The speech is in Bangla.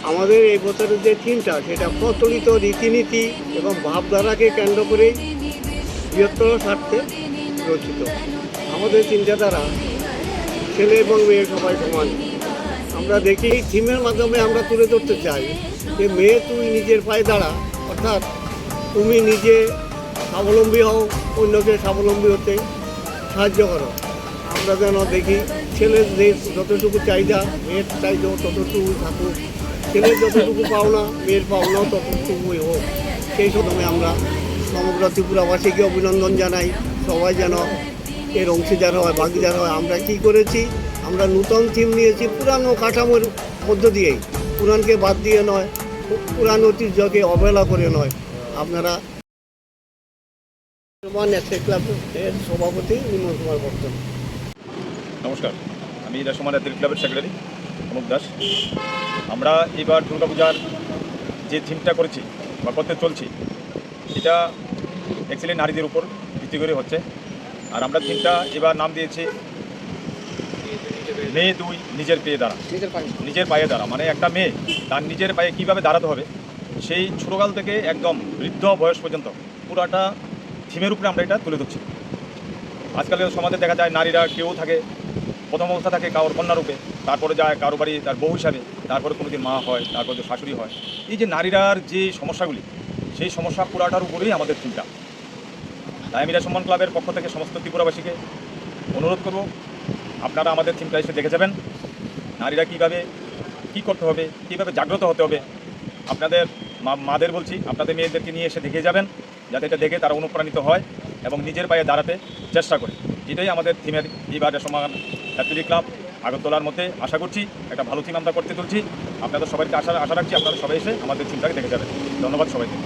আমাদের এই বছরের যে থিমটা সেটা প্রচলিত রীতিনীতি এবং ভাবধারাকে কেন্দ্র করেই বৃহত্তর স্বার্থে রচিত। আমাদের চিন্তাধারা ছেলে এবং মেয়ে সবাই সমান। আমরা দেখি এই থিমের মাধ্যমে আমরা তুলে ধরতে চাই যে মেয়ে তুই নিজের পায়ে দাঁড়া, অর্থাৎ তুমি নিজে স্বাবলম্বী হও, অন্যকে স্বাবলম্বী হতে সাহায্য করো। আমরা যেন দেখি ছেলেদের যতটুকু চাহিদা মেয়ের চাহিদা ততটুকু থাকুক, ছেলের যতটুকু পাওনা মেয়ের পাওনাও ততটুকুই হোক। সেই সময় আমরা সমগ্র ত্রিপুরাবাসীকে অভিনন্দন জানাই। সবাই যেন এর অংশীদার হয়, ভাগিদার হয়। আমরা কী করেছি, আমরা নূতন থিম নিয়েছি পুরানো কাঠামোর মধ্য দিয়েই, পুরাণকে বাদ দিয়ে নয়, পুরান ঐতিহ্যকে অবহেলা করে নয়। আপনারা নেক্সট ক্লাবের সভাপতি বিমল কুমার বর্তন। নমস্কার, আমি রাসমা অ্যাথলেটিক ক্লাবের সেক্রেটারি অনুপ দাস। আমরা এবার দুর্গাপূজার যে থিমটা করেছি বা করতে চলছি, এটা অ্যাকচুয়ালি নারীদের উপর ভিত্তি করে হচ্ছে। আর আমরা থিমটা এবার নাম দিয়েছি মেয়ে দুই নিজের পায়ে দাঁড়া। নিজের পায়ে দাঁড়া মানে একটা মেয়ে তার নিজের পায়ে কীভাবে দাঁড়াতে হবে, সেই ছোটোকাল থেকে একদম বৃদ্ধ বয়স পর্যন্ত পুরাটা থিমের উপরে আমরা এটা তুলে ধরছি। আজকালের সমাজে দেখা যায় নারীরা কেউ থাকে প্রথম অবস্থা থাকে কারোর কন্যা রূপে, তারপরে যায় কারো বাড়ি তার বউ হিসাবে, তারপরে কোনোদিন মা হয়, তারপরে যে শাশুড়ি হয়। এই যে নারীরার যে সমস্যাগুলি, সেই সমস্যা পুরাটার উপরেই আমাদের চিন্তা। তাই আমি রাসমা ক্লাবের পক্ষ থেকে সমস্ত ত্রিপুরাবাসীকে অনুরোধ করব, আপনারা আমাদের থিমটা এসে দেখে যাবেন। নারীরা কীভাবে কী করতে হবে, কীভাবে জাগ্রত হতে হবে, আপনাদের মাদের বলছি, আপনাদের মেয়েদেরকে নিয়ে এসে দেখে যাবেন, যাতে এটা দেখে তারা অনুপ্রাণিত হয় এবং নিজের পায়ে দাঁড়াতে চেষ্টা করে। এটাই আমাদের থিমের এইবার রাসমা অ্যাথলেটিক ক্লাব আগরতলার মধ্যে আশা করছি একটা ভালো থিম আমরা করতে চলছি। আপনাদের সবাইকে আশা রাখছি আপনারা সবাই এসে আমাদের থিমটাকে দেখে যাবেন। ধন্যবাদ সবাইকে।